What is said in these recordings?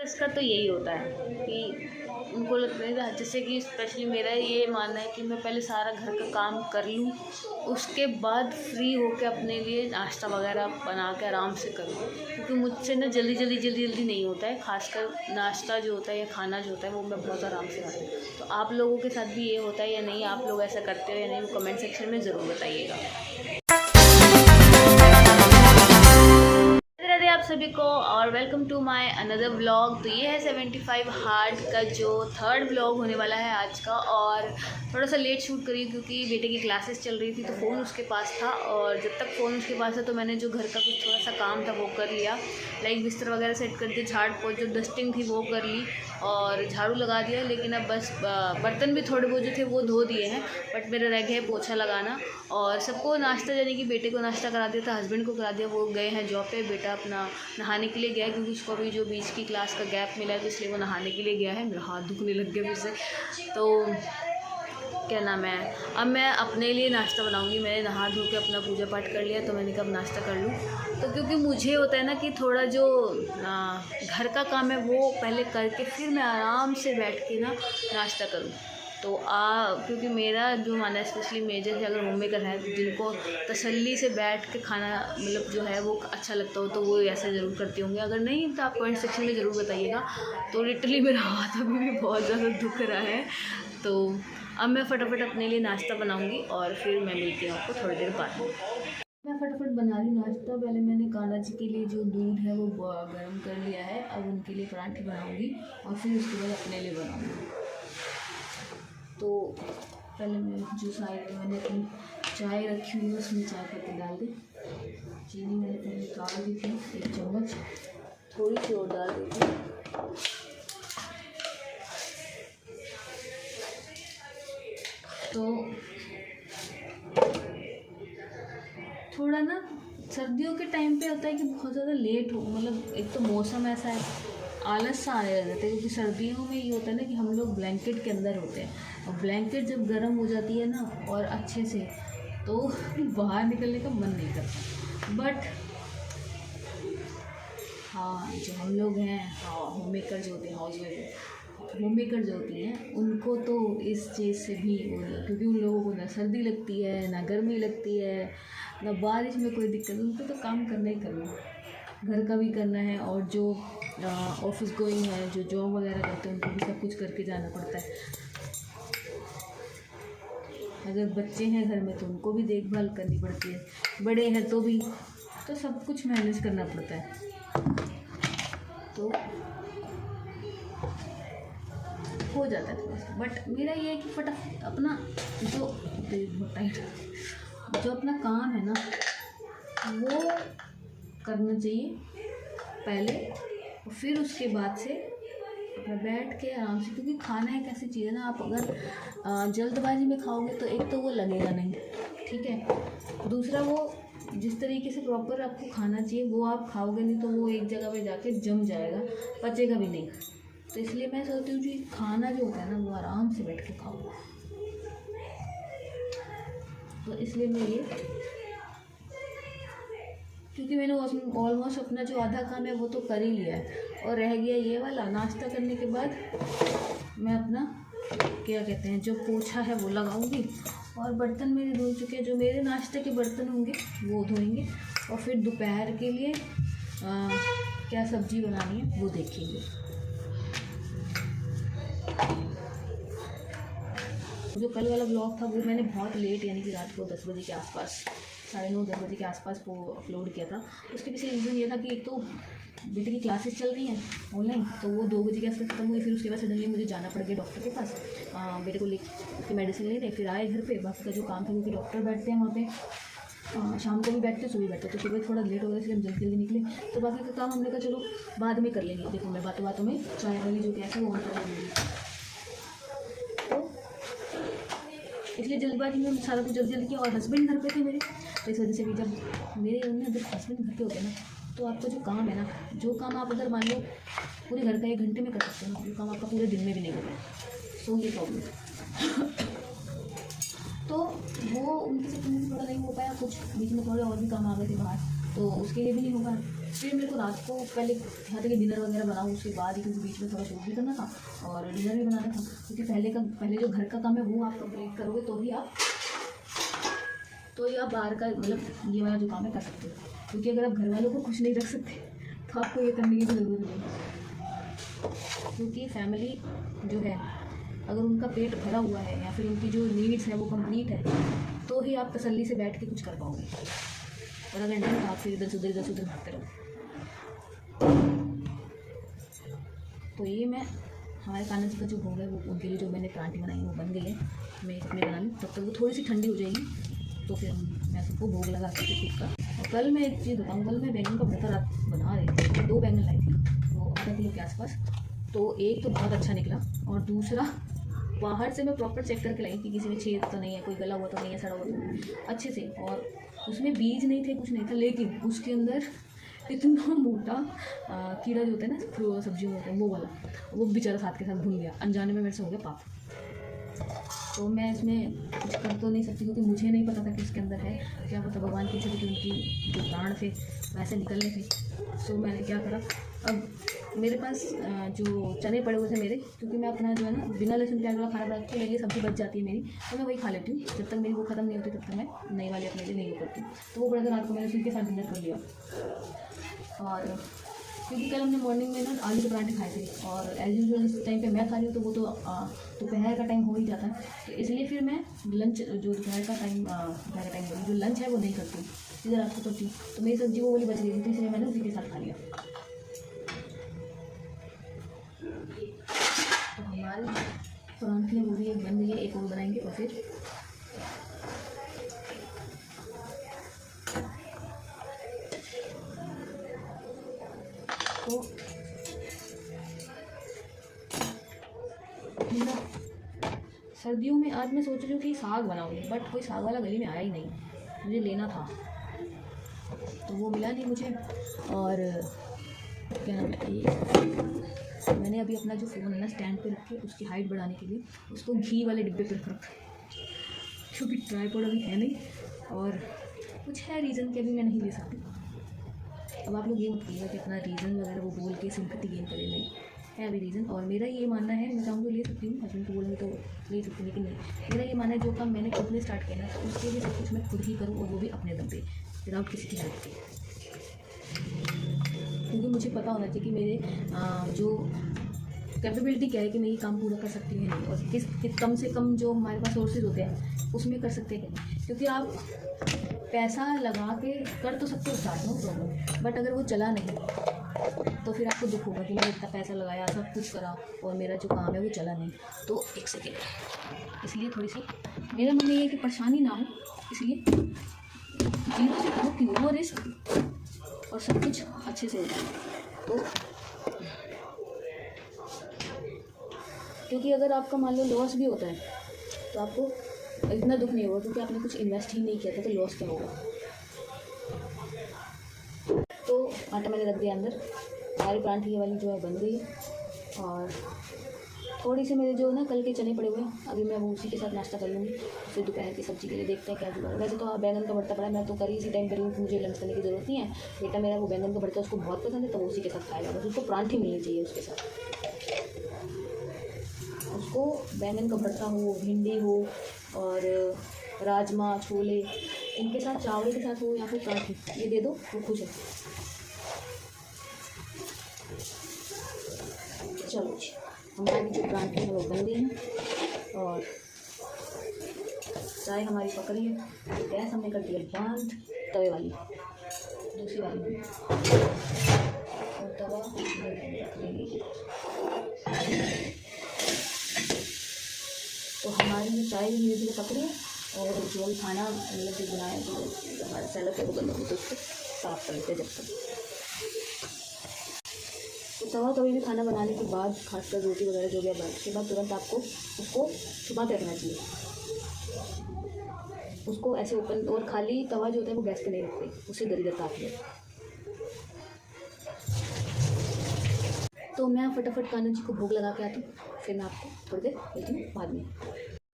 इसका तो यही होता है कि उनको लगता है, जैसे कि स्पेशली मेरा ये मानना है कि मैं पहले सारा घर का काम कर लूँ, उसके बाद फ्री होकर अपने लिए नाश्ता वगैरह बना के आराम से करूँ, क्योंकि मुझसे ना जल्दी नहीं होता है। खासकर नाश्ता जो होता है या खाना जो होता है वो मैं बहुत आराम से खाती हूँ। तो आप लोगों के साथ भी ये होता है या नहीं, आप लोग ऐसा करते हो या नहीं, वो कमेंट सेक्शन में ज़रूर बताइएगा। राधे आप सभी को और welcome to my another vlog. तो ये है 75 हार्ड का जो थर्ड व्लॉग होने वाला है आज का, और थोड़ा सा लेट शूट करी क्योंकि बेटे की क्लासेस चल रही थी तो फ़ोन उसके पास था, और जब तक फ़ोन उसके पास था तो मैंने जो घर का कुछ थोड़ा सा काम था वो कर लिया, लाइक बिस्तर वगैरह सेट कर दिया, झाड़ पोछ जो डस्टिंग थी वो कर ली और झाड़ू लगा दिया। लेकिन अब बस बर्तन भी थोड़े बहुत जो थे वो धो दिए हैं, बट मेरा रह गया है पोछा लगाना। और सबको नाश्ता, यानी कि बेटे को नाश्ता करा दिया था, हस्बैंड को करा दिया, वो गए हैं जॉब पे। बेटा अपना नहाने के लिए गया है क्योंकि उसको अभी जो बीच की क्लास का गैप मिला है तो इसलिए वो नहाने के लिए गया है। मेरा हाथ दुखने लग गया फिर से। तो क्या नाम है, अब मैं अपने लिए नाश्ता बनाऊंगी। मैंने नहा धो के अपना पूजा पाठ कर लिया तो मैंने कहा अब नाश्ता कर लूँ। तो क्योंकि मुझे होता है ना कि थोड़ा जो घर का काम है वो पहले करके फिर मैं आराम से बैठ के ना नाश्ता करूँ। तो क्योंकि मेरा जो मानना है, स्पेशली मेजर है, अगर होम मेकर है जिनको तसल्ली से बैठ के खाना मतलब जो है वो अच्छा लगता हो तो वो ऐसे ज़रूर करती होंगे। अगर नहीं तो आप कमेंट सेक्शन में ज़रूर बताइएगा। तो लिटरली मेरा हाथ अभी भी बहुत ज़्यादा दुख रहा है। तो अब मैं फटाफट अपने लिए नाश्ता बनाऊंगी और फिर मैं मिलती हूँ आपको थोड़ी देर बाद। मैं फटाफट बना रही हूँ नाश्ता। पहले मैंने कान्हा जी के लिए जो दूध है वो गर्म कर लिया है, अब उनके लिए पराठे बनाऊंगी और फिर उसके बाद अपने लिए बनाऊंगी। तो पहले मैं जो साइड में मैंने अपनी चाय रखी हुई है उसमें चाय पत्ती डाल दी। चीनी मैंने पहले डाल दी थी 1 चम्मच, थोड़ी सी और डाल दी थी। तो थोड़ा ना सर्दियों के टाइम पे होता है कि बहुत ज़्यादा लेट हो, मतलब एक तो मौसम ऐसा है, आलस सा आने लग जाता है। क्योंकि सर्दियों में ये होता है ना कि हम लोग ब्लैंकेट के अंदर होते हैं, और ब्लैंकेट जब गर्म हो जाती है ना और अच्छे से, तो बाहर निकलने का मन नहीं करता। बट हाँ, जो हम लोग हैं, हाँ, होम मेकर जो होते हैं, हाउस वाइफ होम मेकर जो होती हैं, उनको तो इस चीज़ से भी क्योंकि उन लोगों को ना सर्दी लगती है ना गर्मी लगती है ना बारिश में कोई दिक्कत, उनको तो काम करना ही करना है, घर का भी करना है, और जो ऑफिस गोइंग है, जो जॉब वगैरह करते हैं, उनको भी सब कुछ करके जाना पड़ता है। अगर बच्चे हैं घर में तो उनको भी देखभाल करनी पड़ती है, बड़े हैं तो भी, तो सब कुछ मैनेज करना पड़ता है। तो हो जाता है थोड़ा सा, बट मेरा ये है कि फटाफट अपना जो अपना काम है ना वो करना चाहिए पहले, और फिर उसके बाद से अपना बैठ के आराम से। क्योंकि खाना एक ऐसी चीज़ है ना, आप अगर जल्दबाजी में खाओगे तो एक तो वो लगेगा नहीं, ठीक है, दूसरा वो जिस तरीके से प्रॉपर आपको खाना चाहिए वो आप खाओगे नहीं तो वो एक जगह पे जाके जम जाएगा, पचेगा भी नहीं। तो इसलिए मैं सोचती हूँ कि खाना जो होता है ना वो आराम से बैठ के खाओ। तो इसलिए मैं ये, क्योंकि मैंने ऑलमोस्ट अपना जो आधा काम है वो तो कर ही लिया है, और रह गया ये वाला। नाश्ता करने के बाद मैं अपना क्या कहते हैं जो पोछा है वो लगाऊंगी, और बर्तन मेरे धो चुके हैं, जो मेरे नाश्ते के बर्तन होंगे वो धोएंगे, और फिर दोपहर के लिए क्या सब्जी बनानी है वो देखेंगे। जो कल वाला ब्लॉग था वो मैंने बहुत लेट, यानी कि रात को 10 बजे के आसपास, 9:30 10 बजे के आसपास वो अपलोड किया था। उसके पीछे रीज़न ये था कि एक तो बेटे की क्लासेस चल रही हैं ऑनलाइन, तो वो 2 बजे के आसपास खत्म हुई। फिर उसके बाद सडनली मुझे जाना पड़ गया डॉक्टर के पास, बेटे को उसकी मेडिसिन लेने। फिर आए घर पे, बाकी का जो काम था, क्योंकि डॉक्टर बैठते हैं वहाँ पे, शाम को भी बैठते, सुबह बैठते, तो सुबह थोड़ा लेट हो गया इसलिए हम जल्दी निकले। तो बाकी का काम हमने कहा चलो बाद में कर लेंगे। देखो मैं बातों में चाय वाली जो गैस है वो ऑन कर दूँगी, इसलिए जल्दबाजी में सारा कुछ जल्दी किया। और हस्बैंड घर पे थे मेरे, तो इस वजह से भी जब मेरे जब हस्बैंड घर पे होते हैं ना, तो आपका जो काम है ना, जो काम आप अगर मान लो पूरे घर का 1 घंटे में कर सकते हो ना, वो काम आपका पूरे दिन में भी नहीं होता है। सो ये प्रॉब्लम तो वो उनके से थोड़ा नहीं हो पाया, कुछ बीच में थोड़े और भी काम आ गए थे बाहर, तो उसके लिए भी नहीं होगा। फिर मेरे को रात को पहले यहाँ तक डिनर वगैरह बनाऊँ, उसके बाद ही, क्योंकि बीच में थोड़ा शूट भी करना था और डिनर भी बनाना था, क्योंकि पहले जो घर का काम है वो आप कंप्लीट करोगे तो ही आप बाहर का मतलब ये वाला जो काम है कर सकते हो। क्योंकि अगर आप घर वालों को खुश नहीं रख सकते तो आपको ये करने की ज़रूरत नहीं। क्योंकि फैमिली जो है, अगर उनका पेट भरा हुआ है या फिर उनकी जो नीड्स है वो कंप्लीट है तो ही आप तसल्ली से बैठ के कुछ कर पाओगे। और अगर नहीं तो आप फिर इधर से उधर भागते रहो। तो ये मैं हमारे कान्हा जी का जो भोग है वो उनके लिए जो मैंने परांठी बनाई वो बन गई है, मैं इसमें बना लूँ। तब तक वो थोड़ी सी ठंडी हो जाएगी तो फिर मैं सबको भोग लगा सकती खुद का। और कल मैं एक चीज़ बताऊँ, कल मैं बैंगन का भरता रात बना रही थी, 2 बैंगन लाई थी वो आधा किलो के आसपास। तो एक तो बहुत अच्छा निकला और दूसरा बाहर से मैं प्रॉपर चेक करके लाई कि किसी में छेद तो नहीं है, कोई गला हुआ तो नहीं है, सड़ा हुआ तो नहीं है, अच्छे से। और उसमें बीज नहीं थे, कुछ नहीं था, लेकिन उसके अंदर इतना मोटा कीड़ा जो होता है ना सब्जियों में होता है वो वाला, वो बेचारा साथ के साथ भून गया। अनजाने में मेरे से हो गया पाप। तो मैं इसमें कुछ कर तो नहीं सकती क्योंकि मुझे नहीं पता था कि इसके अंदर है क्या, पता भगवान की इच्छा थी कि उनकी जो प्राण थे वैसे निकलने थे। तो मैंने क्या करा, अब मेरे पास जो चने पड़े हुए थे मेरे, क्योंकि मैं अपना जो है ना बिना लहसुन प्याज वाला खाना बनाती हूँ, मेरी सब्ज़ी बच जाती है मेरी, तो मैं वही खा लेती हूँ। जब तक मेरी वो ख़त्म नहीं होती तब तक मैं नई वाली अपने लिए नहीं वो करती। तो वो बड़ा रात को मैंने उसी के साथ डिनर कर लिया। और क्योंकि कल हमने मॉर्निंग में ना आलू के पराठे खाए थे और एज यूजुअल इस टाइम पे मैं खा रही हूँ तो वो तो दोपहर का टाइम हो ही जाता है। तो इसलिए फिर मैं लंच जो दोपहर का टाइम जो लंच है वो नहीं करती, सीधा रात को करती हूँ। तो मेरी सब्जी वो वाली बच गई थी, तो इसलिए मैंने उसी के साथ खा लिया। तो हमारी परांठी वो भी एक बन गई है, एक और बनाएंगे और फिर तो सर्दियों में आज मैं सोच रही हूँ कि साग बनाऊँगी, बट कोई साग वाला गली में आया ही नहीं, मुझे लेना था तो वो मिला नहीं मुझे। और क्या नाम है, मैंने अभी अपना जो फ़ोन है ना स्टैंड पे रख के उसकी हाइट बढ़ाने के लिए उसको घी वाले डिब्बे पे रख रखा है, क्योंकि ट्राइपॉड अभी है नहीं और कुछ है रीज़न कि अभी मैं नहीं ले सकती। अब आप लोग ये मत करिएगा कि अपना रीज़न वगैरह वो बोल के सिंपैथी गेन करें, नहीं है अभी रीज़न। और मेरा ये मानना है, मैं चाहूँ तो ले सकती हूँ, हस्बैंड को बोलूँगी तो ले सकती हूँ, लेकिन नहीं, मेरा ये मानना है जो काम मैंने खुद ने स्टार्ट किया ना तो उसके लिए सब कुछ मैं खुद ही करूँ और वो भी अपने दम पे, विदाउट किसी की हेल्प के। क्योंकि मुझे पता होना चाहिए कि मेरे जो कैपेबिलिटी क्या है कि मैं ये काम पूरा कर सकती हूँ नहीं, और किस कम से कम जो हमारे पास सोर्सेज होते हैं उसमें कर सकते हैं। क्योंकि आप पैसा लगा के कर तो सकते हो स्टार्ट, नो प्रॉब्लम, बट अगर वो चला नहीं तो फिर आपको दुख होगा कि मैंने इतना पैसा लगाया, सब कुछ करा और मेरा जो काम है वो चला नहीं। तो एक सेकेंड, इसलिए थोड़ी सी मेरा मन ये है कि परेशानी ना हो, इसलिए जीरो से करो कि नो रिस्क और सब कुछ अच्छे से हो जाए। तो क्योंकि अगर आपका मान लो लॉस भी होता है तो आपको इतना दुख नहीं होगा, क्योंकि आपने कुछ इन्वेस्ट ही नहीं किया था, तो लॉस क्या होगा। तो आटा मैंने रख दिया अंदर, हमारी परांठी वाली जो है बन गई। और थोड़ी सी मेरे जो ना कल के चने पड़े हुए हैं, अभी मैं वो उसी के साथ नाश्ता कर लूँगी। फिर दोपहर की सब्ज़ी के लिए देखते हैं क्या जुगाड़। वैसे तो बैंगन का भरता पड़ा है, मैं तो करी इसी टाइम पर हूँ, मुझे लंच करने की ज़रूरत नहीं है। बेटा मेरा वो बैंगन का भरता उसको बहुत पसंद है, तो वो उसी के साथ खाएगा, बस उसको परांठी मिलनी चाहिए उसके साथ। उसको बैंगन का भरता हो, भिंडी हो और राजमा छोले इनके साथ, चावल के साथ हो या फिर परांठी, ये दे दो वो खुश है। चलो जी, हमारी जो परांठी है वो बन गई है और चाय हमारी पकड़ी है। गैस हमने कर दिया बंद, तवे वाली दूसरी वाली और तवा तो हमारी जो चाय भी धीरे धीरे पकड़ी है। और जो भी खाना मतलब जो बनाया तो हमारा सैलड है वो गंदा हो तो उसको साफ कर लेते जब तक। तो तवे भी खाना बनाने के बाद, खासकर रोटी वगैरह जो भी आप बनाने के बाद तुरंत आपको उसको छुपा के रखना चाहिए। उसको ऐसे ओपन और खाली तवा जो होता है वो गैस पे नहीं रखते, उससे दरिद्रता आती है। तो मैं फटाफट कान्हा जी को भोग लगा के आती हूँ, फिर मैं आपको थोड़ी देर मिलती हूँ बाद में।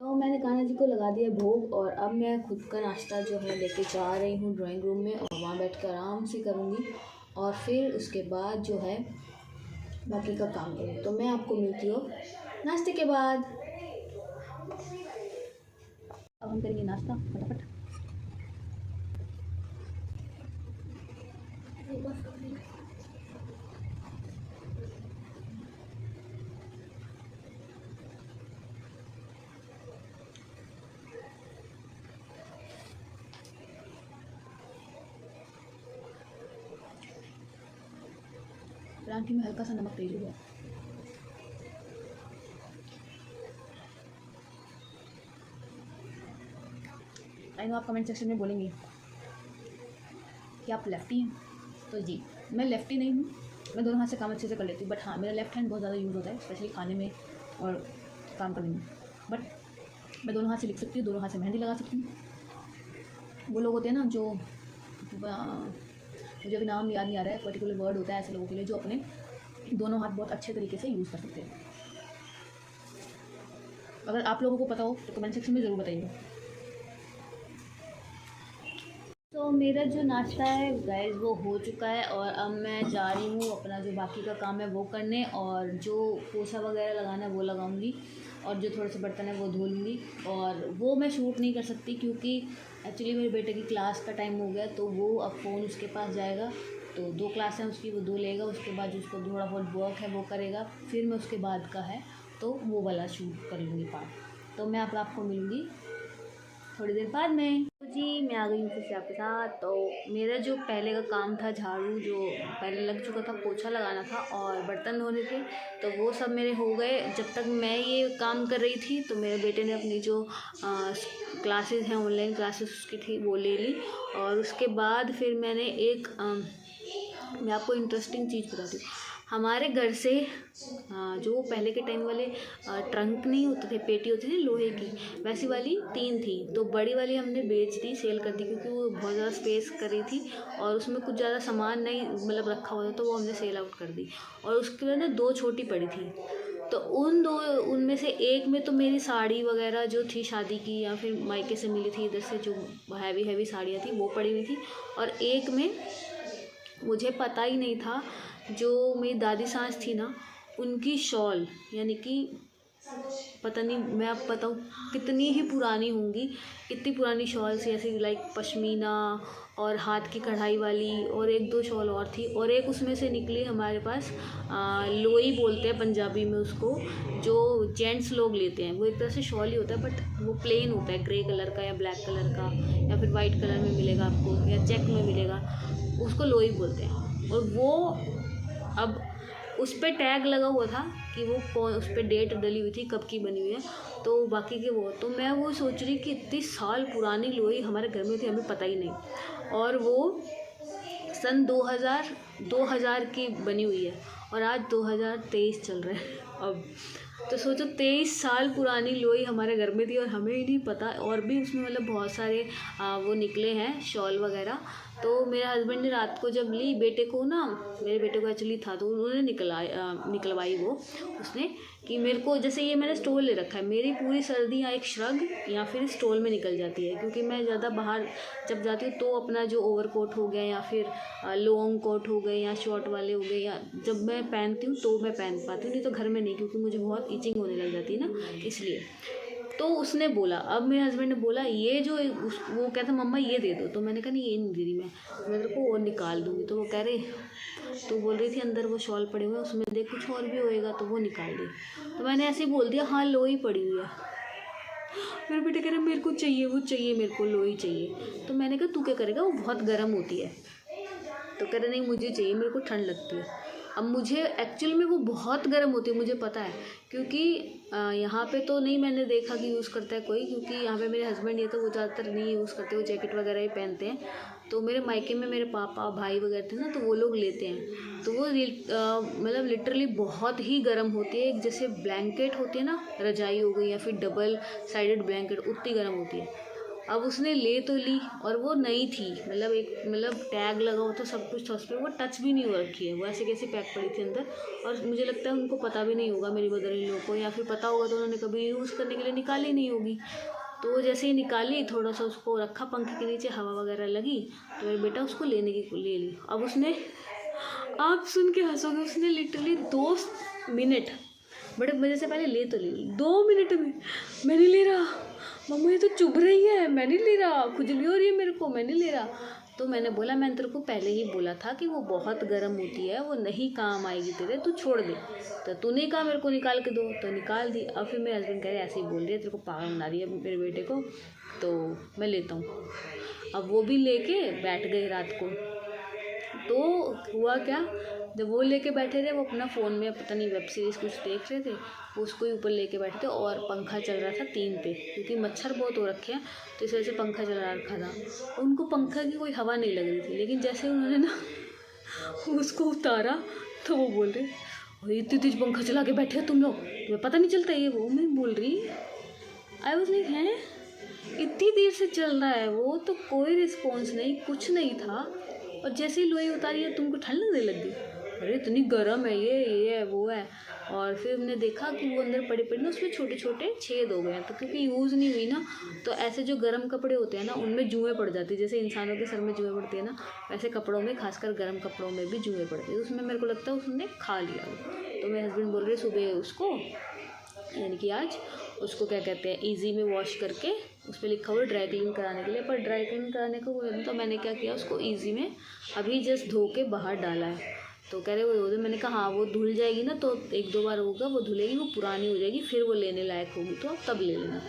तो मैंने कान्हा जी को लगा दिया भोग और अब मैं खुद का नाश्ता जो है लेके जा रही हूँ ड्राइंग रूम में और वहाँ बैठ कर आराम से करूँगी। और फिर उसके बाद जो है बाकी का काम करूँ। तो मैं आपको मिलती हूँ नाश्ते के बाद। अब हम करेंगे नाश्ता फटाफट। परांठे में हल्का सा नमक तेज हो गया। आई नो आप कमेंट सेक्शन में बोलेंगे कि आप लेफ्टी हैं, तो जी मैं लेफ्टी नहीं हूँ, मैं दोनों हाथ से काम अच्छे से कर लेती हूँ। बट हाँ, मेरा लेफ्ट हैंड बहुत ज़्यादा यूज़ होता है, स्पेशली खाने में और काम करने में। बट मैं दोनों हाथ से लिख सकती हूँ, दोनों हाथ से मेहंदी लगा सकती हूँ। वो लोग होते हैं ना जो मुझे अभी नाम याद नहीं आ रहा है, पर्टिकुलर वर्ड होता है ऐसे लोगों के लिए जो अपने दोनों हाथ बहुत अच्छे तरीके से यूज़ कर सकते हैं। अगर आप लोगों को पता हो तो कमेंट सेक्शन में ज़रूर बताइएगा। तो मेरा जो नाश्ता है गाइस वो हो चुका है और अब मैं जा रही हूँ अपना जो बाकी का काम है वो करने, और जो पोछा वगैरह लगाना है वो लगाऊंगी, और जो थोड़े से बर्तन है वो धो लूँगी। और वो मैं शूट नहीं कर सकती क्योंकि एक्चुअली मेरे बेटे की क्लास का टाइम हो गया, तो वो अब फ़ोन उसके पास जाएगा। तो 2 क्लास हैं उसकी, वो 2 लेगा, उसके बाद जो उसको थोड़ा बहुत वर्क है वो करेगा, फिर मैं उसके बाद का है तो वो वाला शूट कर लूँगी पार्ट। तो मैं अब आपको मिलूँगी थोड़ी देर बाद में। तो जी मैं आ गई हूँ फिर से आपके साथ। तो मेरा जो पहले का काम था, झाड़ू जो पहले लग चुका था, पोछा लगाना था और बर्तन धोने थे, तो वो सब मेरे हो गए। जब तक मैं ये काम कर रही थी तो मेरे बेटे ने अपनी जो क्लासेस हैं, ऑनलाइन क्लासेस उसकी थी, वो ले ली। और उसके बाद फिर मैंने एक मैं आपको इंटरेस्टिंग चीज़ बताती हूँ। हमारे घर से जो पहले के टाइम वाले ट्रंक नहीं होते थे, पेटी होती थी लोहे की, वैसी वाली 3 थी। तो बड़ी वाली हमने बेच दी, सेल कर दी, क्योंकि वो बहुत ज़्यादा स्पेस कर रही थी और उसमें कुछ ज़्यादा सामान नहीं मतलब रखा हुआ था, तो वो हमने सेल आउट कर दी। और उसके बाद ना 2 छोटी पड़ी थी, तो उनमें से एक में तो मेरी साड़ी वगैरह जो थी शादी की या फिर मायके से मिली थी, इधर से जो हैवी साड़ियाँ थी वो पड़ी हुई थी। और एक में मुझे पता ही नहीं था, जो मेरी दादी सास थी ना, उनकी शॉल, यानी कि पता नहीं मैं अब बताऊँ कितनी ही पुरानी होंगी, इतनी पुरानी शॉल थी ऐसी, लाइक पश्मीना और हाथ की कढ़ाई वाली, और 1-2 शॉल और थी। और एक उसमें से निकली हमारे पास लोई बोलते हैं पंजाबी में उसको, जो जेंट्स लोग लेते हैं। वो एक तरह से शॉल ही होता है, बट वो प्लेन होता है, ग्रे कलर का या ब्लैक कलर का या फिर वाइट कलर में मिलेगा आपको, या चेक में मिलेगा, उसको लोई बोलते हैं। और वो अब उस पर टैग लगा हुआ था कि वो कौन, उस पर डेट डली हुई थी कब की बनी हुई है, तो बाकी के वो, तो मैं वो सोच रही कि इतनी साल पुरानी लोई हमारे घर में थी, हमें पता ही नहीं। और वो सन 2000 की बनी हुई है और आज 2023 चल रहा है अब। तो सोचो 23 साल पुरानी लोई हमारे घर में थी और हमें ही नहीं पता। और भी उसमें मतलब बहुत सारे वो निकले हैं शॉल वगैरह। तो मेरे हस्बैंड ने रात को जब ली, बेटे को ना, मेरे बेटे को एक्चुअली था, तो उन्होंने निकलवाई वो उसने, कि मेरे को, जैसे ये मैंने स्टोल ले रखा है, मेरी पूरी सर्दी या एक श्रग या फिर स्टोल में निकल जाती है, क्योंकि मैं ज़्यादा बाहर जब जाती हूँ तो अपना जो ओवरकोट हो गया या फिर लॉन्ग कोट हो गए या शॉर्ट वाले हो गए, या जब मैं पहनती हूँ तो मैं पहन पाती हूँ, नहीं तो घर में नहीं, क्योंकि मुझे बहुत इचिंग होने लग जाती है ना, इसलिए। तो उसने बोला, अब मेरे हस्बैंड ने बोला ये जो वो कहता मम्मा ये दे दो, तो मैंने कहा नहीं ये नहीं दे रही मैं तेरे को और निकाल दूँगी। तो वो कह रहे, तो बोल रही थी अंदर वो शॉल पड़े हुए हैं, उसमें देख कुछ और भी होएगा, तो वो निकाल दी। तो मैंने ऐसे ही बोल दिया हाँ लोई पड़ी हुई है। मेरे बेटे कह रहे मेरे को चाहिए, वो चाहिए, मेरे को लोई चाहिए। तो मैंने कहा तू क्या करेगा, वो बहुत गर्म होती है। तो कह रहे नहीं मुझे चाहिए, मेरे को ठंड लगती है। अब मुझे एक्चुअल में वो बहुत गर्म होती है, मुझे पता है, क्योंकि यहाँ पे तो नहीं मैंने देखा कि यूज़ करता है कोई, क्योंकि यहाँ पे मेरे हस्बैंड ये तो वो ज़्यादातर नहीं यूज़ करते, वो जैकेट वगैरह ही पहनते हैं। तो मेरे मायके में मेरे पापा भाई वगैरह थे ना, तो वो लोग लेते हैं, तो वो मतलब लिटरली बहुत ही गर्म होती है, एक जैसे ब्लैंकेट होती है ना, रजाई हो गई या फिर डबल साइडेड ब्लैंकेट, उतनी गर्म होती है। अब उसने ले तो ली और वो नई थी, मतलब एक टैग लगा हुआ था, सब कुछ था उस पर, वो टच भी नहीं हो रखी है, वो ऐसे कैसे पैक पड़ी थी अंदर। और मुझे लगता है उनको पता भी नहीं होगा, मेरी मदर इन लॉ को, या फिर पता होगा तो उन्होंने कभी यूज़ करने के लिए निकाली नहीं होगी। तो वो जैसे ही निकाली, थोड़ा सा उसको रखा पंखे के नीचे, हवा वगैरह लगी, तो मेरा बेटा उसको ले ली। अब उसने आप सुन के हंसोगे, उसने लिटरली 2 मिनट बड़े मज़े से पहले ले तो ली, 2 मिनट में मैं नहीं ले रहा मम्मा, ये तो चुभ रही है, मैं नहीं ले रहा, खुजली हो रही है मेरे को, मैं नहीं ले रहा। तो मैंने बोला मैंने तेरे को पहले ही बोला था कि वो बहुत गर्म होती है, वो नहीं काम आएगी तेरे, तू छोड़ दे। तो तूने कहा मेरे को निकाल के दो, तो निकाल दी। अब फिर मेरे हस्बैंड कह रहे ऐसे ही बोल रही है, तेरे को पागल बना रही है मेरे बेटे को, तो मैं लेता हूँ। अब वो भी लेके बैठ गए रात को। तो हुआ क्या, जब वो लेके बैठे थे, वो अपना फ़ोन में पता नहीं वेब सीरीज़ कुछ देख रहे थे, वो उसको ही ऊपर लेके बैठे थे और पंखा चल रहा था 3 पे, क्योंकि मच्छर बहुत हो रखे हैं तो इस वजह से पंखा चला रखा था। उनको पंखा की कोई हवा नहीं लग रही थी, लेकिन जैसे उन्होंने ना उसको उतारा तो वो बोल रहे, और इतनी तेज पंखा चला के बैठे हो तुम लोग, तुम्हें पता नहीं चलता ये वो। मैं बोल रही आई वाज लाइक हैं, इतनी देर से चल रहा है वो, तो कोई रिस्पॉन्स नहीं, कुछ नहीं था, और जैसे ही लोई उतारी है तुमको ठंड लगने लग गई, अरे इतनी गर्म है ये है वो है। और फिर हमने देखा कि वो अंदर पड़े पड़े ना उसमें छोटे छोटे छेद हो गए हैं, तो क्योंकि यूज़ नहीं हुई ना, तो ऐसे जो गर्म कपड़े होते हैं ना उनमें जुएँ पड़ जाती है, जैसे इंसानों के सर में जुएँ पड़ती है ना, वैसे कपड़ों में, खासकर गर्म कपड़ों में भी जुएँ पड़ती है। उसमें मेरे को लगता है उसने खा लिया। तो मेरे हस्बैंड बोल रहे सुबह उसको, यानी कि आज उसको क्या कहते हैं, ईजी में वॉश करके, उस पर लिखा हुआ ड्राई क्लीन कराने के लिए, पर ड्राई क्लीन कराने को तो मैंने क्या किया, उसको ईजी में अभी जस्ट धो के बाहर डाला है। तो कह रहे वो धो दे, मैंने कहा हाँ वो धुल जाएगी ना, तो 1-2 बार होगा वो धुलेगी, वो पुरानी हो जाएगी, फिर वो लेने लायक होगी तो तब ले लेना।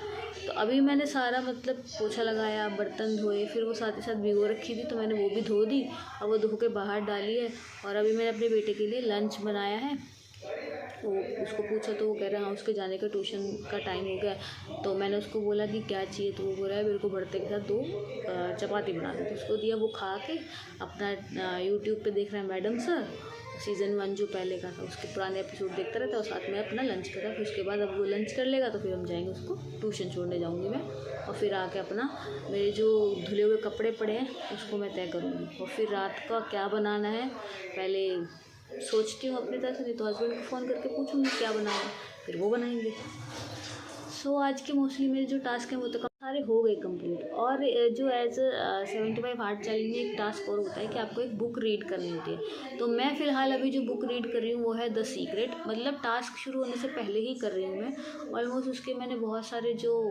तो अभी मैंने सारा मतलब पोछा लगाया, बर्तन धोए, फिर वो साथ ही साथ भिगो रखी थी तो मैंने वो भी धो दी और वो धो के बाहर डाली है। और अभी मैंने अपने बेटे के लिए लंच बनाया है। तो उसको पूछा तो वो कह रहा है हाँ उसके जाने का ट्यूशन का टाइम हो गया। तो मैंने उसको बोला कि क्या चाहिए, तो वो बोल रहा है मेरे को भरते के साथ 2 चपाती बना दे। तो उसको दिया, वो खा के अपना यूट्यूब पे देख रहा है मैडम सर सीज़न 1 जो पहले का था उसके पुराने एपिसोड देखता रहता है और साथ में अपना लंच करा। फिर उसके बाद अब वो लंच कर लेगा तो फिर हम जाएंगे, उसको ट्यूशन छोड़ने जाऊँगी मैं। और फिर आके अपना मेरे जो धुले हुए कपड़े पड़े हैं उसको मैं तय करूँगी। और फिर रात का क्या बनाना है पहले सोचती हूँ अपनी तरफ से, नहीं तो हस्बैंड को फ़ोन करके पूछूँगी क्या बनाना है, फिर वो बनाएंगे। सो आज के मोस्टली मेरे जो टास्क हैं वो तो सारे हो गए कंप्लीट। और जो एज 75 हार्ड चैलेंज में एक टास्क और होता है कि आपको एक बुक रीड करनी होती है। तो मैं फ़िलहाल अभी जो बुक रीड कर रही हूँ वो है द सीक्रेट, मतलब टास्क शुरू होने से पहले ही कर रही हूँ मैं। ऑलमोस्ट उसके मैंने बहुत सारे जो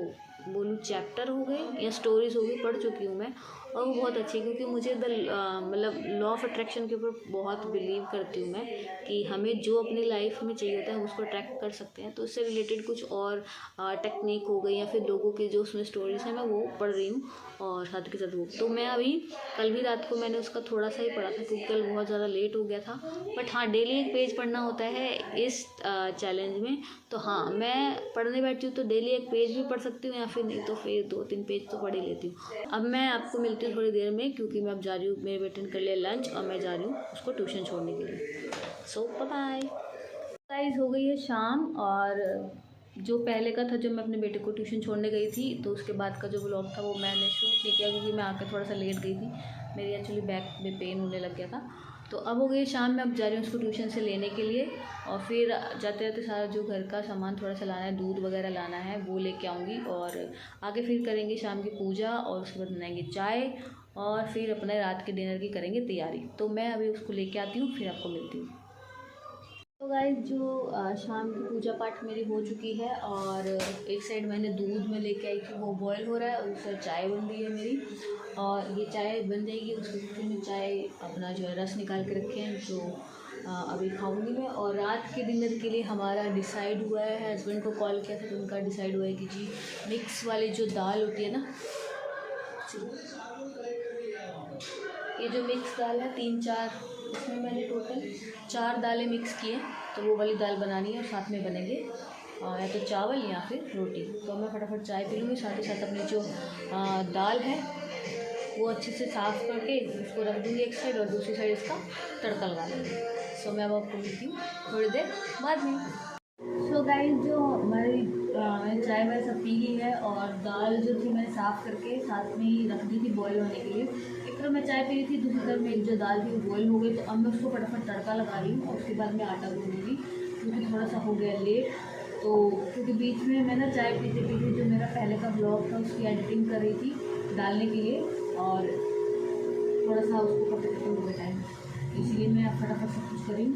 बोलूँ चैप्टर हो गए या स्टोरीज़ हो गई पढ़ चुकी हूँ मैं, और वो बहुत अच्छी है क्योंकि मुझे मतलब लॉ ऑफ अट्रैक्शन के ऊपर बहुत बिलीव करती हूँ मैं कि हमें जो अपनी लाइफ में चाहिए होता है हम उसको अट्रैक्ट कर सकते हैं। तो उससे रिलेटेड कुछ और टेक्निक हो गई या फिर लोगों के जो उसमें स्टोरीज़ हैं मैं वो पढ़ रही हूँ और साथ के साथ वो। तो मैं अभी कल भी रात को मैंने उसका थोड़ा सा ही पढ़ा था क्योंकि कल बहुत ज़्यादा लेट हो गया था। बट हाँ डेली एक पेज पढ़ना होता है इस चैलेंज में। तो हाँ मैं पढ़ने बैठती हूँ तो डेली एक पेज भी पढ़ सकती हूँ या फिर नहीं तो फिर 2-3 पेज तो पढ़ ही लेती हूँ। अब मैं आपको मिलती हूँ थोड़ी देर में क्योंकि मैं अब जा रही हूँ, मेरे बेटे ने कर लिया लंच और मैं जा रही हूँ उसको ट्यूशन छोड़ने के लिए। सो बाय। गाइस हो गई है शाम और जो पहले का था जब मैं अपने बेटे को ट्यूशन छोड़ने गई थी तो उसके बाद का जो व्लॉग था वो मैंने शूट नहीं किया क्योंकि मैं आके थोड़ा सा लेट गई थी, मेरी एक्चुअली बैक में पेन होने लग गया था। तो अब हो गई शाम में, अब जा रही हूँ उसको ट्यूशन से लेने के लिए और फिर जाते जाते सारा जो घर का सामान थोड़ा सा लाना है, दूध वगैरह लाना है वो लेके आऊँगी और आगे फिर करेंगे शाम की पूजा और उसके बाद बनाएंगे चाय और फिर अपने रात के डिनर की करेंगे तैयारी। तो मैं अभी उसको लेके आती हूँ फिर आपको मिलती हूँ। तो गाइस जो शाम की पूजा पाठ मेरी हो चुकी है और एक साइड मैंने दूध में लेके आई थी वो बॉयल हो रहा है और दूसरी चाय बन रही है मेरी और ये चाय बन जाएगी उसके में चाय अपना जो है रस निकाल के रखे हैं जो अभी खाऊंगी मैं। और रात के डिनर के लिए हमारा डिसाइड हुआ है, हस्बैंड को कॉल किया था तो उनका डिसाइड हुआ है कि जी मिक्स वाली जो दाल होती है ना, ये जो मिक्स दाल है 3-4 इसमें मैंने टोटल 4 दालें मिक्स की हैं तो वो वाली दाल बनानी है और साथ में बनेंगे या तो चावल या फिर रोटी। तो मैं फटाफट चाय पी लूँगी, साथ ही साथ अपनी जो दाल है वो अच्छे से साफ़ करके उसको रख दूँगी एक साइड और दूसरी साइड इसका तड़का लगा लूँगी। सो मैं अब आपको मिलती हूँ थोड़ी देर बाद में। सो गाइस जो हमारी मैंने चाय वगैरह सब पी ली है और दाल जो थी मैंने साफ़ करके साथ में ही रख दी थी बॉयल होने के लिए। एक तरफ मैं चाय पी रही थी, दूसरी तरफ में जो दाल थी वो बॉयल हो गई। तो अब मैं उसको फटाफट तड़का लगा रही हूँ और उसके बाद मैं आटा गूँधूँगी क्योंकि थोड़ा सा हो गया लेट। तो क्योंकि बीच में मैं ना चाय पीते पीते जो मेरा पहले का ब्लॉग था उसकी एडिटिंग कर रही थी डालने के लिए और थोड़ा सा उसको करते करते हो गया टाइम, इसीलिए मैं फटाफट सब कुछ करी हूँ।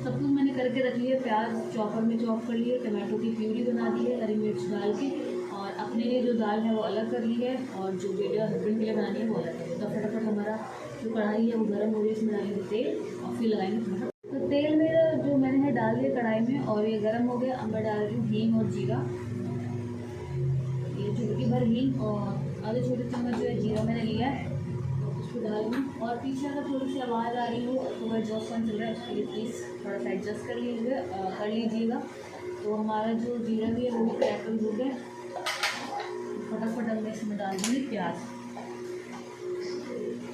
सब कुछ मैंने करके रख लिया। प्याज चॉपर में चॉप कर लिए, टमाटो की प्यूरी बना दी है हरी मिर्च डाल के, और अपने लिए जो दाल है वो अलग कर ली है, और जो बेटे और हस्बैंड के लिए बनानी है वो अलग कर ली। तो फटाफट हमारा जो कढ़ाई है वो गर्म हो रही है, इसमें डालेंगे तेल और फिर लगाएंगे टमाटर। तो तेल मेरा जो मैंने है डाल दिया कढ़ाई में और ये गर्म हो गया। अब मैं डाल रही हूँ हींग और जीरा, ये चुटकी भर हींग और आधे छोटे चम्मच जो है जीरा मैंने लिया है, उसको डाल दूँ। और पीछे अगर थोड़ी सी आवाज़ आ रही हो तो वह एग्जॉस्ट फैन चल रहा है, उसके लिए प्लीज़ थोड़ा सा एडजस्ट कर लीजिएगा। तो हमारा जो जीरा भी है वो भी क्रैकल हो गया। फटाफट अब मैं इसमें डाल दूँगी प्याज।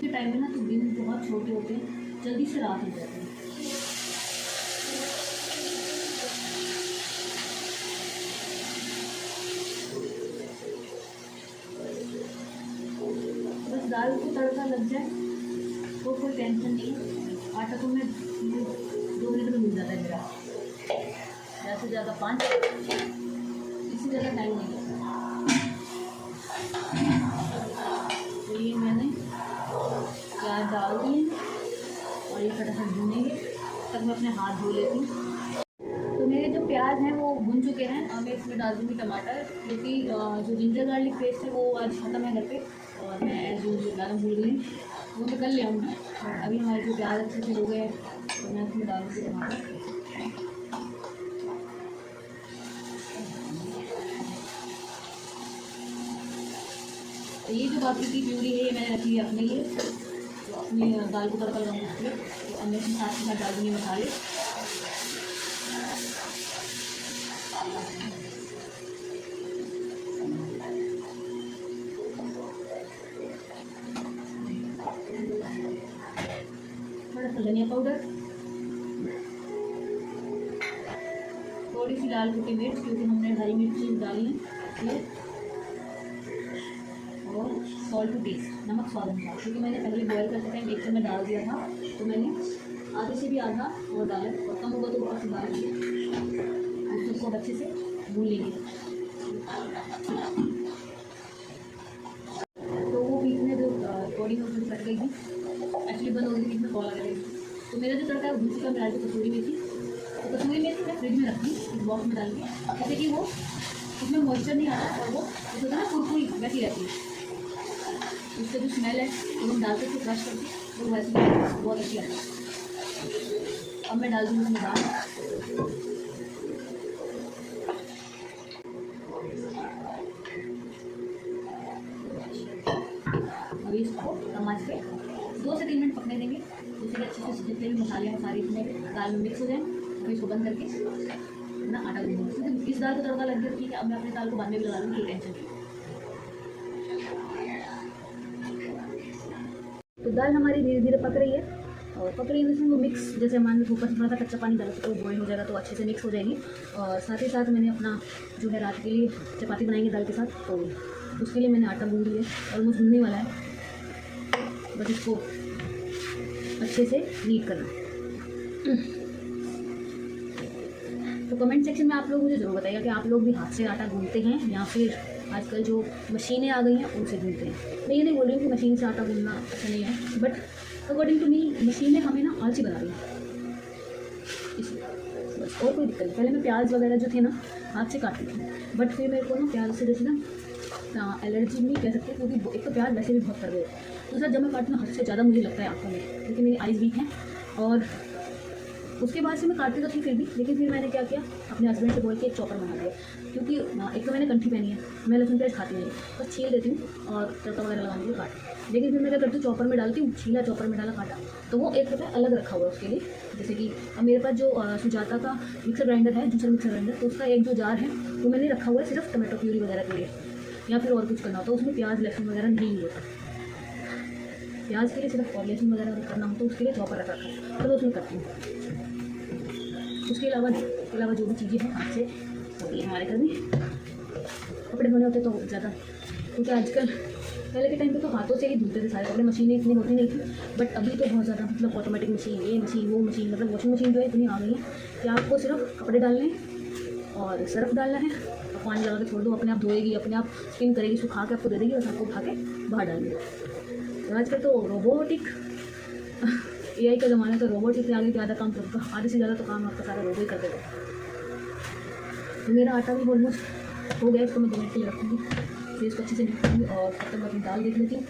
के टाइम में ना तो दिन बहुत छोटे होते हैं, जल्दी से रात हो जाती है। बस दाल को तड़का लग जाए तो कोई टेंशन नहीं है। आटा तो मैं 2 मिनट में मिल जाता है मेरा, ज़्यादा से ज़्यादा 5, इससे ज़्यादा टाइम नहीं लगता। तो ये मैंने प्याज डाल दिए और ये फटाफट भूनेंगे तब मैं अपने हाथ धो लेती हूँ। तो मेरे जो प्याज हैं वो भुन चुके हैं। अब मैं इसमें डाल दूँगी टमाटर, क्योंकि जो जिंजर गार्लिक पेस्ट है वो आज ख़त्म है घर पे और मैं एज यूजल डालना भूल गई, वो मैं कल ले आऊँगी। अभी हमारे जो प्याज अच्छे से हो गए तो मैं इसमें डालूँगी टमाटर। तो ये जो बाकी की प्यूरी है ये मैंने रखी है अपने लिए, तो अपनी दाल को तड़का लगाऊंगी उसके लिए। तो अब मैं इसमें साथ के साथ डाल दूँगी मसाले। थोड़ा सा धनिया पाउडर, थोड़ी सी लाल कुटी मिर्च, क्योंकि हमने हरी मिर्ची डाली है, और सॉल्ट टू टेस्ट, नमक स्वाद अनुसार। क्योंकि मैंने पहले बॉयल करते टाइम 1 चम्मच डाल दिया था, तो मैंने आधे से भी आधा और डाला, और कम होगा तो ऊपर से डाल दिया। उसको अच्छे से भून लेंगे। तो वो बीच में जो थोड़ी में कट गई थी, एक्चुअली बंद हो गई, बीच में कॉल आ गई। तो मेरा जो तड़का है वो दूसरी का डाल के कसूरी मेथी, तो कसूरी मेथी मैं फ्रिज में रखती हूँ, इस बॉक्स में डाल के, जैसे कि वो उसमें मॉइस्चर नहीं आता और वो जैसे होता है ना कुरकुरी वैसी रहती है। उससे जो स्मेल है वो हम डालते थे क्रश करके, वो वैसे बहुत अच्छी आती है। अब मैं डाल दूँगी उसमें दाल। अभी इसको कम आंच पे 2 से 3 मिनट पकने देंगे, जिससे अच्छे से जितने भी मसाले हैं सारे इसमें दाल में मिक्स हो जाए। तो इसको बंद करके ना आटा गूंद दूँगी, क्योंकि इस दाल को तड़का लग गया ठीक है। अब मैं अपने दाल को बाद में भी लगा लूँगी, कोई टेंशन नहीं। तो दाल हमारी धीरे धीरे पक रही है, और पक रही है इसमें वो मिक्स, जैसे मान लो ऊपर से थोड़ा सा कच्चा पानी डाला तो बॉयल हो जाएगा, तो अच्छे से मिक्स हो जाएगी। और साथ ही साथ मैंने अपना जो है रात के लिए चपाती बनाएंगे दाल के साथ, तो उसके लिए मैंने आटा गूंद लिया, ऑलमोस्ट गूंदने वाला है, बस इसको अच्छे से नीट करना। तो कमेंट सेक्शन में आप लोग मुझे ज़रूर बताइएगा कि आप लोग भी हाथ से आटा गूंदते हैं या फिर आजकल जो मशीनें आ गई हैं उनसे गूंदते हैं। मैं ये नहीं बोल रही हूँ कि मशीन से आटा गूंदना अच्छा नहीं है, बट अकॉर्डिंग टू मी मशीनें हमें ना आलसी बना रही हैं, इसलिए बस, और कोई दिक्कत नहीं। पहले मैं प्याज वगैरह जो थे ना हाथ से काटती थी, बट फिर मेरे को ना प्याज से जैसे ना एलर्जी नहीं कह सकते, क्योंकि एक तो प्याज वैसे भी बहुत कर गए, दूसरा जब मैं काटती हूँ हद से ज़्यादा मुझे लगता है आँखों में, क्योंकि मेरी आइज़ वीक हैं। और उसके बाद से मैं काटती तो थी फिर भी, लेकिन फिर मैंने क्या किया, अपने हस्बैंड से बोल के एक चॉपर मंगा दिया, क्योंकि एक तो मैंने कंठी पहनी है, मैं लहसुन प्याज खाती नहीं, बस छील देती हूँ और तड़का वगैरह लगाने के लिए काट। लेकिन फिर मैं क्या करती हूँ, चॉपर में डालती हूँ, छीला चॉपर में डाला काटा, तो वो 1 रुपये अलग रखा हुआ है उसके लिए। जैसे कि अब मेरे पास जो सुजाता का मिक्सर ग्राइंडर है, जूसर मिक्सर ग्राइंडर, तो उसका एक जो जार है वो मैंने रखा हुआ है सिर्फ टमाटो प्यूरी वगैरह के लिए, या फिर और कुछ करना हो तो उसमें प्याज लहसुन वगैरह नहीं होता। प्याज के लिए सिर्फ और लहसुन वगैरह करना हो तो उसके लिए चॉपर रखा है, तो उसमें करती हूँ। उसके अलावा जो भी चीज़ें हैं हाथ से होती है हमारे घर में। कपड़े धोने होते तो ज़्यादा, क्योंकि आजकल पहले के टाइम पे तो हाथों से ही धुलते थे सारे कपड़े, मशीनें इतनी होती नहीं थी, बट अभी तो बहुत ज़्यादा, मतलब ऑटोमेटिक मशीन, ये मशीन वो मशीन, मतलब वॉशिंग मशीन जो है इतनी आ गई है कि आपको सिर्फ कपड़े डालने और सर्फ डालना है, और पानी लगा के छोड़ दो, अपने आप धोएगी, अपने आप स्पिन करेगी, सुखा के आपको दे देगी, और आपको उठा के बाहर डाल देगी। तो आजकल तो रोबोटिक एआई का ज़माना तो रोबोट इतने आगे कि आधा काम तो आधे से ज़्यादा तो काम आपका सारा रोबोट ही कर देगा। तो मेरा आटा भी ऑलमोस्ट हो गया, इसको मैं 2 मिनट के लिए रखूँगी, फिर इसको अच्छे से निकालूँगी और तब तक मैं अपनी दाल देख लेती हूँ।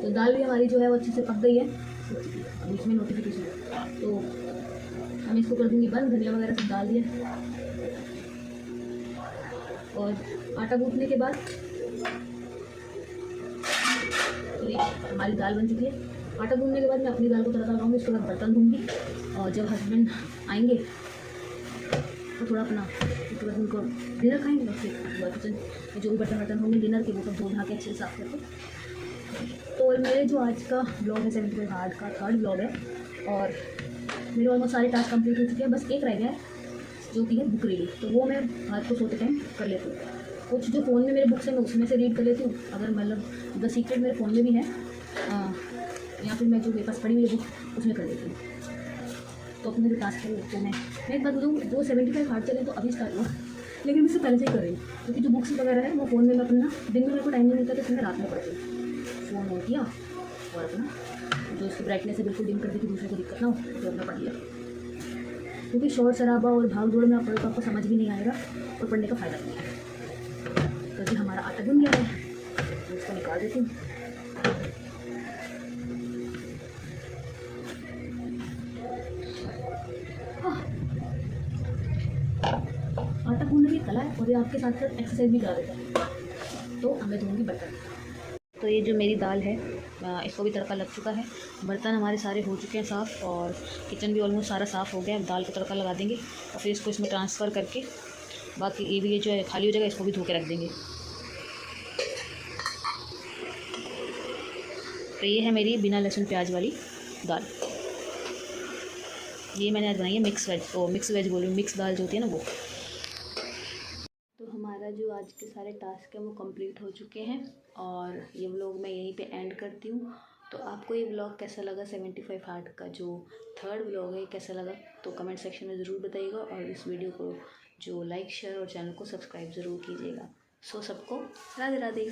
तो दाल भी हमारी जो है वो अच्छे से पक गई है। अब इसमें नोटिफिकेशन तो हम इसको कर दूँगी बंद, धनिया वगैरह सब डाल दिया। और आटा गूँथने के बाद हमारी दाल बन चुकी है। आटा गूँथने के बाद मैं अपनी दाल को तड़का लगाऊंगी, उसके बाद बर्तन धोऊंगी और जब हस्बैंड आएंगे तो थोड़ा अपना उसके बाद उनको डिनर खाएंगे और फिर किचन में जो भी बर्तन होंगे डिनर के वो सब धो धा के अच्छे से साफ करके। तो मेरे जो आज का ब्लॉग है 75 हार्ड का 3rd ब्लॉग है और मेरे ऑलमोस्ट सारे टास्क कंप्लीट हो चुके हैं, बस एक रह गया है जो कि है बुक रीडिंग। तो वो मैं रात को सोते टाइम कर लेती हूँ। कुछ जो फ़ोन में मेरे बुक्स हैं मैं उसमें से रीड कर लेती हूँ, अगर मतलब द सीक्रेट मेरे फ़ोन में भी है या फिर मैं जो मेरे पास पढ़ी हुई बुक उसमें कर लेती हूँ। तो अपने जो टास्क है तो मैं एक बात बताऊँ, जो 75 हार्ड चले तो अभी स्टार्ट हुआ, लेकिन मैं इससे पहले से ही कर रही हूँ क्योंकि जो बुक्स वगैरह है वो फ़ोन में मैं अपना दिन में मेरे को टाइम नहीं मिलता, तो मैं रात में पढ़ती हूँ। फ़ोन ऑन किया और अपना जो इसकी ब्राइटनेस है बिल्कुल डिम कर दी कि दूसरे को दिक्कत ना हो, तो अपना पढ़ लिया। क्योंकि शोर शराबा और भाग दौड़ में आप पढ़ो तो आपको समझ भी नहीं आएगा और पढ़ने का फ़ायदा नहीं है। तो जी हमारा आटा गूंथ गया है, तो इसको निकाल देती हूँ। आटा गूंथने की कला है और ये आपके साथ साथ एक्सरसाइज भी करा देता है। तो हमें धोऊंगी बर्तन। तो ये जो मेरी दाल है इसको भी तड़का लग चुका है, बर्तन हमारे सारे हो चुके हैं साफ़ और किचन भी ऑलमोस्ट सारा साफ़ हो गया। अब दाल को तड़का लगा देंगे और फिर इसको इसमें ट्रांसफ़र करके बाकी ये भी जो है खाली हो जाएगा, इसको भी धो के रख देंगे। तो ये है मेरी बिना लहसुन प्याज वाली दाल। ये मैंने आज बनाई है मिक्स वेज बोल रही हूँ, मिक्स दाल जो होती है ना वो। तो हमारा जो आज के सारे टास्क हैं वो कंप्लीट हो चुके हैं और ये व्लॉग मैं यहीं पे एंड करती हूँ। तो आपको ये व्लॉग कैसा लगा, 75 हार्ड का जो 3rd व्लॉग है कैसा लगा, तो कमेंट सेक्शन में ज़रूर बताइएगा और इस वीडियो को जो लाइक शेयर और चैनल को सब्सक्राइब ज़रूर कीजिएगा। सो सबको राधे राधे।